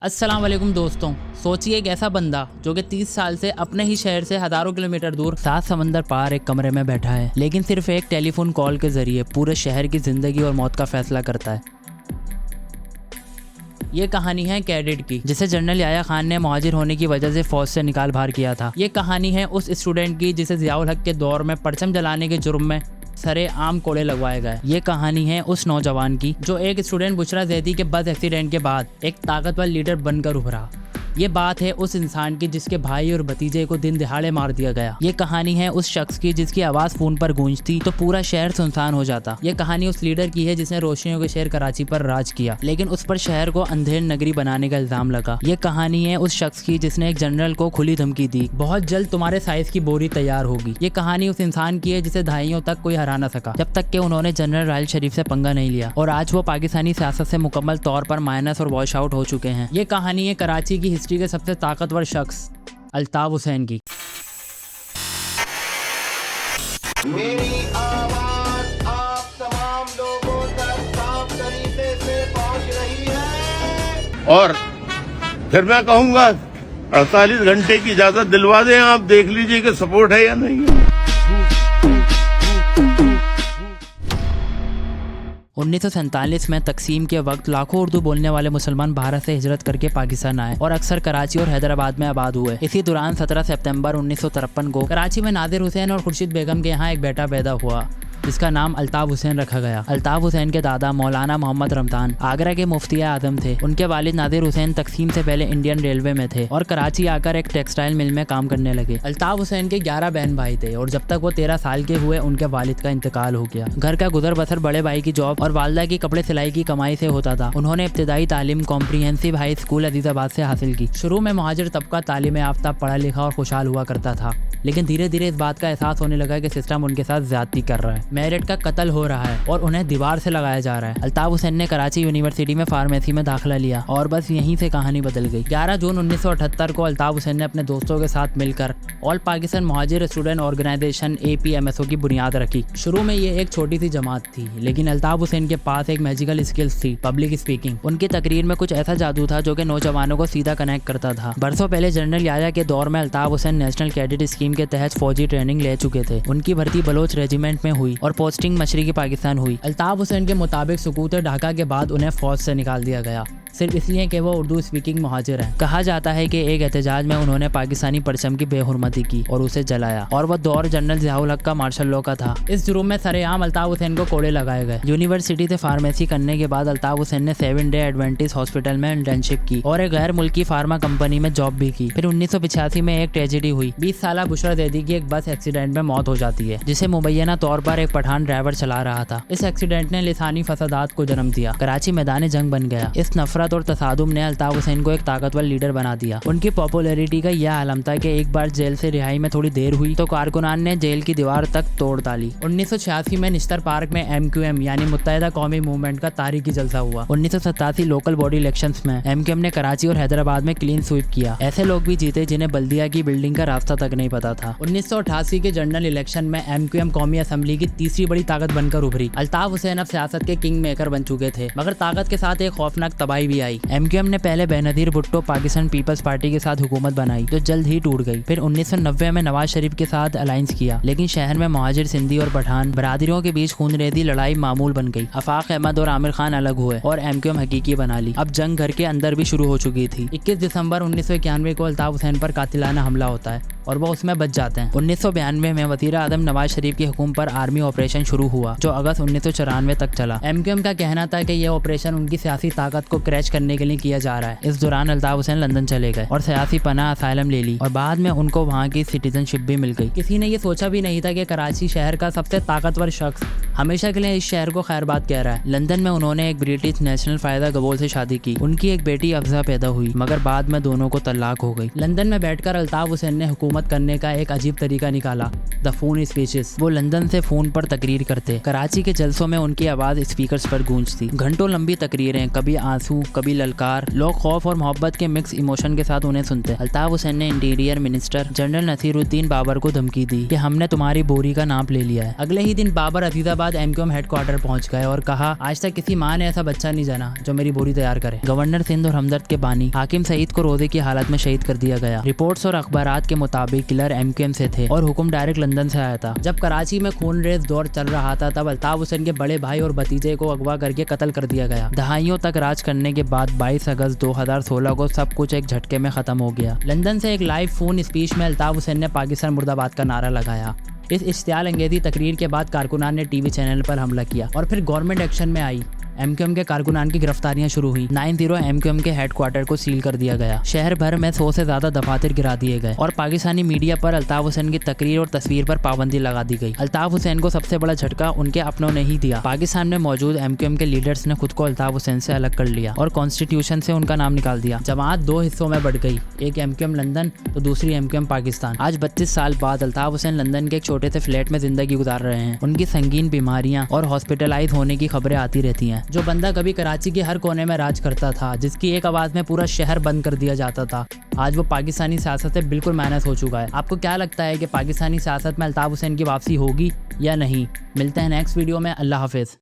अस्सलाम वालेकुम दोस्तों। सोचिए एक ऐसा बंदा जो कि 30 साल से अपने ही शहर से हजारों किलोमीटर दूर 7 समंदर पार एक कमरे में बैठा है, लेकिन सिर्फ एक टेलीफोन कॉल के जरिए पूरे शहर की जिंदगी और मौत का फैसला करता है। ये कहानी है कैडेट की, जिसे जनरल याया खान ने मुहाजिर होने की वजह से फौज से निकाल बाहर किया था। ये कहानी है उस स्टूडेंट की जिसे जियाउल हक के दौर में परचम जलाने के जुर्म में सरे आम कोड़े लगवाए गए। ये कहानी है उस नौजवान की जो एक स्टूडेंट बुशरा जैदी के बस एक्सीडेंट के बाद एक ताकतवर लीडर बनकर उभरा। ये बात है उस इंसान की जिसके भाई और भतीजे को दिन दिहाड़े मार दिया गया। ये कहानी है उस शख्स की जिसकी आवाज फोन पर गूंजती तो पूरा शहर सुनसान हो जाता। ये कहानी उस लीडर की है जिसने रोशनियों के शहर कराची पर राज किया, लेकिन उस पर शहर को अंधेर नगरी बनाने का इल्जाम लगा। ये कहानी है उस शख्स की जिसने एक जनरल को खुली धमकी दी, बहुत जल्द तुम्हारे साइज की बोरी तैयार होगी। ये कहानी उस इंसान की है जिसे दहाइयों तक कोई हरा न सका, जब तक कि उन्होंने जनरल राहिल शरीफ से पंगा नहीं लिया, और आज वो पाकिस्तानी सियासत से मुकम्मल तौर पर माइनस और वॉश आउट हो चुके हैं। ये कहानी है कराची की हिस्ट्री के सबसे ताकतवर शख्स अल्ताफ हुसैन की। मेरी आवाज आप तमाम लोगों तक साफ तरीके से पहुंच रही है। और फिर मैं कहूंगा 48 घंटे की इजाजत दिलवा दें, आप देख लीजिए कि सपोर्ट है या नहीं है। 1947 में तकसीम के वक्त लाखों उर्दू बोलने वाले मुसलमान भारत से हिजरत करके पाकिस्तान आए और अक्सर कराची और हैदराबाद में आबाद हुए। इसी दौरान 17 सितंबर 1953 को कराची में नादिर हुसैन और खुर्शीद बेगम के यहाँ एक बेटा पैदा हुआ जिसका नाम अल्ताफ हुसैन रखा गया। अल्ताफ हुसैन के दादा मौलाना मोहम्मद रमजान आगरा के मुफ्ती आजम थे। उनके वालिद नादिर हुसैन तकसीम से पहले इंडियन रेलवे में थे और कराची आकर एक टेक्सटाइल मिल में काम करने लगे। अल्ताफ हुसैन के 11 बहन भाई थे और जब तक वो 13 साल के हुए उनके वालिद का इंतकाल हो गया। घर का गुजर बसर बड़े भाई की जॉब और वालदा की कपड़े सिलाई की कमाई से होता था। उन्होंने इब्तिदाई तालीम कॉम्प्रिहेंसिव हाई स्कूल अजीजाबाद से हासिल की। शुरू में मुहाजिर तबका तालीम याफ्ता, पढ़ा लिखा और खुशहाल हुआ करता था, लेकिन धीरे धीरे इस बात का एहसास होने लगा कि सिस्टम उनके साथ ज्यादती कर रहा है, मेरिट का कत्ल हो रहा है और उन्हें दीवार से लगाया जा रहा है। अल्ताफ हुसैन ने कराची यूनिवर्सिटी में फार्मेसी में दाखिला लिया और बस यहीं से कहानी बदल गई। 11 जून 1978 को अल्ताफ हुसैन ने अपने दोस्तों के साथ मिलकर all Pakistan मुहाजिर student organisation APMSO की बुनियाद रखी। शुरू में ये एक छोटी सी जमात थी, लेकिन अल्ताफ हुसैन के पास एक मैजिकल स्किल्स थी, पब्लिक स्पीकिंग। उनकी तकरीर में कुछ ऐसा जादू था जो कि नौजवानों को सीधा कनेक्ट करता था। बरसों पहले जनरल याया के दौर में Altaf Hussain national cadet scheme के तहत फौजी ट्रेनिंग ले चुके थे। उनकी भर्ती बलोच रेजिमेंट में हुई और पोस्टिंग मशरकी पाकिस्तान हुई। अल्ताफ हुसैन के मुताबिक सुकूत ढाका के बाद उन्हें फौज से निकाल दिया गया, सिर्फ इसलिए कि वो उर्दू स्पीकिंग मुहाजिर हैं। कहा जाता है कि एक एहतजाज में उन्होंने पाकिस्तानी परचम की बेहुरमती की और उसे जलाया, और वह दौर जनरल जियाउल हक का मार्शल लॉ का था। इस जुर्म में सरेआम अल्ताफ हुसैन को कोड़े लगाए गए। यूनिवर्सिटी से फार्मेसी करने के बाद अल्ताफ हुसैन ने 7 डे एडवेंटिस्ट हॉस्पिटल में इंटर्नशिप की और एक गैर मुल्की फार्मा कंपनी में जॉब भी की। फिर 1985 में एक ट्रेजेडी हुई। 20 साल बुशरा जैदी की एक बस एक्सीडेंट में मौत हो जाती है, जिसे मुबैना तौर पर एक पठान ड्राइवर चला रहा था। इस एक्सीडेंट ने लिसानी फसादात को जन्म दिया। कराची मैदान जंग बन गया। इस नफरत और तसादुम ने अल्ताफ हुसैन को एक ताकतवर लीडर बना दिया। उनकी पॉपुलैरिटी का यह आलम था कि एक बार जेल से रिहाई में थोड़ी देर हुई तो कारकुनान ने जेल की दीवार तक तोड़ डाली। 1986 में निश्तर पार्क में MQM यानी मुत्तहिदा कौमी मूवमेंट का तारीखी जलसा हुआ। 1987 लोकल बॉडी इलेक्शंस में MQM ने कराची और हैदराबाद में क्लीन स्वीप किया। ऐसे लोग भी जीते जिन्हें बल्दिया की बिल्डिंग का रास्ता तक नहीं पता था। 1988 के जनरल इलेक्शन में MQM कौमी असम्बली की तीसरी बड़ी ताकत बनकर उभरी। अल्ताफ हुसैन अब सियासत के किंग मेकर बन चुके थे, मगर ताकत के साथ एक खौफनाक तबाही भी आई। MQM ने पहले बेनजीर भुट्टो पाकिस्तान पीपल्स पार्टी के साथ हुकूमत बनाई, जो जल्द ही टूट गई। फिर 1990 में नवाज शरीफ के साथ अलायंस किया, लेकिन शहर में मुहाजिर, सिंधी और पठान बरादरियों के बीच खूनरेजी लड़ाई मामूल बन गई। आफाक अहमद और आमिर खान अलग हुए और MQM हकीकी बना ली। अब जंग घर के अंदर भी शुरू हो चुकी थी। 21 दिसंबर 1991 को अल्ताफ हुसैन पर कातिलाना हमला होता है और वो उसमें बच जाते हैं। 1992 में वज़ीर आज़म नवाज शरीफ के हुक्म पर आर्मी ऑपरेशन शुरू हुआ, जो अगस्त 1994 तक चला। MQM का कहना था कि यह ऑपरेशन उनकी सियासी ताकत को क्रैश करने के लिए किया जा रहा है। इस दौरान अल्ताफ हुसैन लंदन चले गए और सियासी पनाह असाइलम ले ली और बाद में उनको वहाँ की सिटीजनशिप भी मिल गई। किसी ने ये सोचा भी नहीं था कि कराची शहर का सबसे ताकतवर शख्स हमेशा के लिए इस शहर को खैरबाद कह रहा है। लंदन में उन्होंने एक ब्रिटिश नेशनल फायदा गबोल से शादी की। उनकी एक बेटी अफजा पैदा हुई, मगर बाद में दोनों को तलाक हो गई। लंदन में बैठकर अल्ताफ हुसैन ने हुकूमत हुकूमत करने का एक अजीब तरीका निकाला, द फोन स्पीचेस। वो लंदन से फोन पर तकरीर करते। कराची के जलसों में उनकी आवाज स्पीकर्स पर गूंजती। घंटों लंबी तकरीरें, कभी आंसू कभी ललकार। लोग खौफ और मोहब्बत के मिक्स इमोशन के साथ उन्हें सुनते। अल्ताफ हुसैन ने interior minister general Naseeruddin Babar को धमकी दी कि हमने तुम्हारी बोरी का नाप ले लिया है। अगले ही दिन बाबर अजीजाबाद MQM हेडक्वार्टर पहुंच गए और कहा, आज तक किसी माँ ने ऐसा बच्चा नहीं जाना जो मेरी बोरी तैयार करे। गवर्नर सिंध और हमदर्द के बानी हाकिम सईद को रोजे की हालत में शहीद कर दिया गया। रिपोर्ट्स और अखबारात के मुताबिक किलर MQM से थे और हुक्म डायरेक्ट लंदन से आया था। जब कराची में खूनरेज दौर चल रहा था तब अल्ताफ हुसैन के बड़े भाई और भतीजे को अगवा करके कत्ल कर दिया गया। दहाइयों तक राज करने के बाद 22 अगस्त 2016 को सब कुछ एक झटके में खत्म हो गया। लंदन से एक लाइव फोन स्पीच में अल्ताफ हुसैन ने पाकिस्तान मुर्दाबाद का नारा लगाया। इस इश्तियाल अंगेजी तकरीर के बाद कारकुनान ने TV चैनल पर हमला किया और फिर गवर्नमेंट एक्शन में आई। MQM के कारकुनान की गिरफ्तारियां शुरू हुई। 90 MQM के हेडक्वार्टर को सील कर दिया गया। शहर भर में 100 से ज्यादा दफातर गिरा दिए गए और पाकिस्तानी मीडिया पर अल्ताफ हुसैन की तकरीर और तस्वीर पर पाबंदी लगा दी गई। अल्ताफ हुसैन को सबसे बड़ा झटका उनके अपनों ने ही दिया। पाकिस्तान में मौजूद MQM के लीडर्स ने खुद को अल्ताफ हुसैन से अलग कर लिया और कॉन्स्टिट्यूशन से उनका नाम निकाल दिया। जमात 2 हिस्सों में बढ़ गई, एक MQM लंदन तो दूसरी MQM पाकिस्तान। आज 32 साल बाद अल्ताफ हुसैन लंदन के एक छोटे से फ्लैट में जिंदगी गुजार रहे हैं। उनकी संगीन बीमारियां और हॉस्पिटलाइज होने की खबरें आती रहती हैं। जो बंदा कभी कराची के हर कोने में राज करता था, जिसकी एक आवाज में पूरा शहर बंद कर दिया जाता था, आज वो पाकिस्तानी सियासत से बिल्कुल माइनस हो चुका है। आपको क्या लगता है कि पाकिस्तानी सियासत में अल्ताफ हुसैन की वापसी होगी या नहीं? मिलते हैं नेक्स्ट वीडियो में। अल्लाह हाफिज।